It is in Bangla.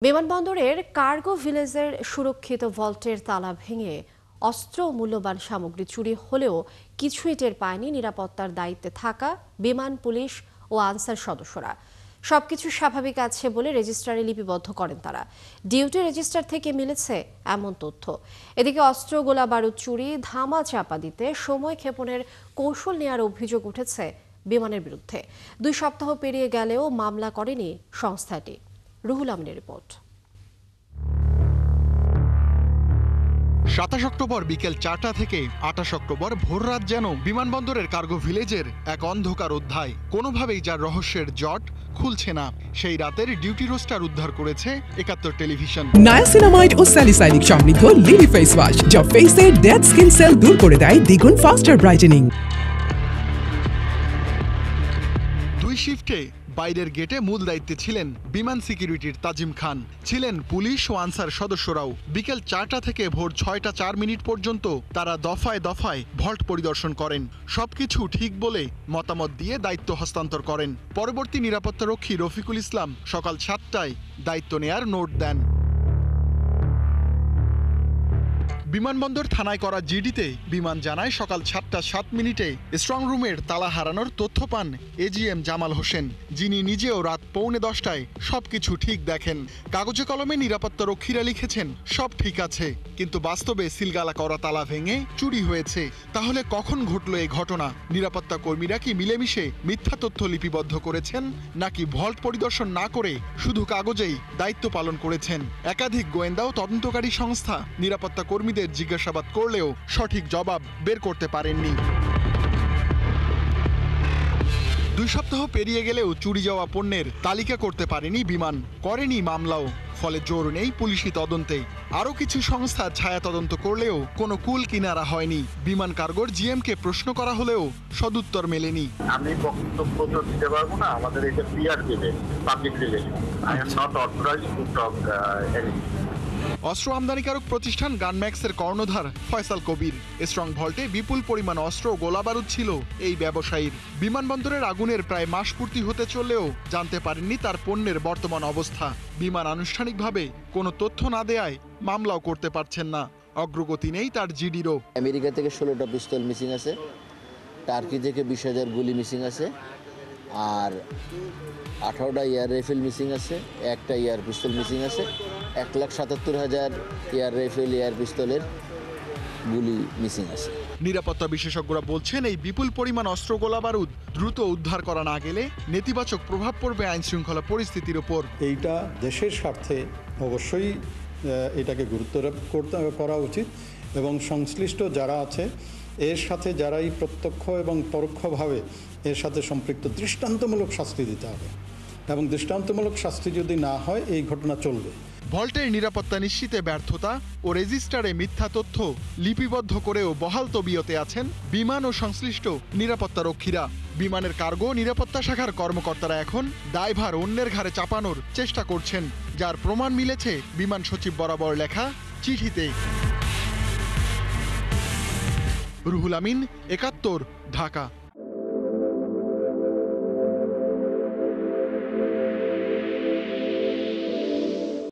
বিমানবন্দরের কার্গো ভিলেজের সুরক্ষিত ভল্টের তালা ভেঙে অস্ত্র ও মূল্যবান সামগ্রী চুরি হলেও কিছুই টের পায়নি নিরাপত্তার দায়িত্বে থাকা বিমান পুলিশ ও আনসার সদস্যরা। সবকিছু স্বাভাবিক আছে বলে রেজিস্ট্রারে লিপিবদ্ধ করেন তারা। ডিউটি রেজিস্টার থেকে মিলেছে এমন তথ্য। এদিকে অস্ত্র গোলা বারুদ চুরি ধামা চাপা দিতে সময় ক্ষেপণের কৌশল নেওয়ার অভিযোগ উঠেছে বিমানের বিরুদ্ধে। 2 সপ্তাহ পেরিয়ে গেলেও মামলা করেনি সংস্থাটি। রুহুল আমিনের রিপোর্ট। 27 অক্টোবর বিকেল 4টা থেকে 28 অক্টোবর ভোররাত যেন বিমানবন্দরের কার্গো ভিলেজের এক অন্ধকার অধ্যায়। কোনোভাবেই যার রহস্যের জট খুলছে না। সেই রাতের ডিউটি রোস্টার উদ্ধার করেছে 71 টেলিভিশন। নায়াসিনামাইড ও স্যালিসাইলিক সমৃদ্ধ লিলি ফেস ওয়াশ, যা ফেসের ডেড স্কিন সেল দূর করে দেয় দ্বিগুণ ফাস্টার ব্রাইটেনিং। 2 শিফটে বাইরের গেটে মূল দায়িত্বে ছিলেন বিমান সিকিউরিটির তাজিম খান, ছিলেন পুলিশ ও আনসার সদস্যরাও। বিকেল 4টা থেকে ভোর 6টা 4 মিনিট পর্যন্ত তারা দফায় দফায় ভল্ট পরিদর্শন করেন। সবকিছু ঠিক বলে মতামত দিয়ে দায়িত্ব হস্তান্তর করেন। পরবর্তী নিরাপত্তারক্ষী রফিকুল ইসলাম সকাল 7টায় দায়িত্ব নেয়ার নোট দেন। বিমানবন্দর থানায় করা জিডিতে বিমান জানায় সকাল 7টা 7 মিনিটে স্ট্রং রুমের তালা হারানোর তথ্য পান এজিএম জামাল হোসেন, যিনি নিজেও রাত 9:45টায় সবকিছু ঠিক দেখেন। কাগজে কলমে নিরাপত্তারক্ষীরা লিখেছেন সব ঠিক আছে, কিন্তু বাস্তবে সিলগালা করা তালা ভেঙে চুরি হয়েছে। তাহলে কখন ঘটল এই ঘটনা? নিরাপত্তা কর্মীরা কি মিলেমিশে মিথ্যা তথ্য লিপিবদ্ধ করেছেন, নাকি ভল্ট পরিদর্শন না করে শুধু কাগজেই দায়িত্ব পালন করেছেন? একাধিক গোয়েন্দা ও তদন্তকারী সংস্থা নিরাপত্তা কর্মীদের জিজ্ঞাসাবাদ করলেও সঠিক জবাব বের করতে পারেননি। 2 সপ্তাহ পেরিয়ে গেলেও চুরি যাওয়া পণ্যের তালিকা করতে পারেনি বিমান, করেনি মামলাও। ফলে জোর নেই পুলিশি তদন্তে। আরও কিছু সংস্থা ছায়া তদন্ত করলেও কোনো কুল কিনারা হয়নি। বিমান কার্গোর জিএমকে প্রশ্ন করা হলেও সদুত্তর মেলেনি। আমি বক্তব্য তো দিতে পারবো না, আমাদের এটা পিআর দেবে, public relation. I am not authorised to talk anything. অস্ত্র আমদানিকারক প্রতিষ্ঠান গানম্যাক্সের কর্ণধার ফয়সাল কবির, স্ট্রং ভল্টে বিপুল পরিমাণ অস্ত্র ও গোলাবারুদ ছিল এই ব্যবসায়ীর। বিমানবন্দরের আগুনের প্রায় মাস পূর্তি হতে চললেও জানতে পারেননি তার পণ্যের বর্তমান অবস্থা। বিমান আনুষ্ঠানিকভাবে কোনো তথ্য না দেয়ায় মামলাও করতে পারছেন না। অগ্রগতি নেই তার জিডিরও। আমেরিকা থেকে 16টা পিস্তল মিসিং আছে, টার্কি থেকে 20,000 গুলি মিসিং আছে, আর 18টা এয়ার রাইফেল মিসিং আছে, একটা এয়ার পিস্তল মিসিং আছে, 1,77,000 এয়ার রাইফেল এয়ার পিস্তলের গুলি মিসিং আছে। নিরাপত্তা বিশেষজ্ঞরা বলছেন এই বিপুল পরিমাণ অস্ত্র গোলাবারুদ দ্রুত উদ্ধার করা না গেলে নেতিবাচক প্রভাব পড়বে আইন শৃঙ্খলা পরিস্থিতির ওপর। এইটা দেশের স্বার্থে অবশ্যই এটাকে গুরুত্ব করা উচিত, এবং সংশ্লিষ্ট যারা আছে এর সাথে যারাই প্রত্যক্ষ এবং পরোক্ষভাবে এর সাথে সম্পৃক্ত দৃষ্টান্তমূলক শাস্তি দিতে হবে, এবং দৃষ্টান্তমূলক শাস্তি যদি না হয় এই ঘটনা চলবে। ভল্টের নিরাপত্তা নিশ্চিতে ব্যর্থতা ও রেজিস্টারে মিথ্যা তথ্য লিপিবদ্ধ করেও বহাল তবিয়তে আছেন বিমান ও সংশ্লিষ্ট নিরাপত্তারক্ষীরা। বিমানের কার্গো নিরাপত্তা শাখার কর্মকর্তারা এখন দায়ভার অন্যের ঘাড়ে চাপানোর চেষ্টা করছেন, যার প্রমাণ মিলেছে বিমান সচিব বরাবর লেখা চিঠিতে। রুহুল আমিন, 71, ঢাকা।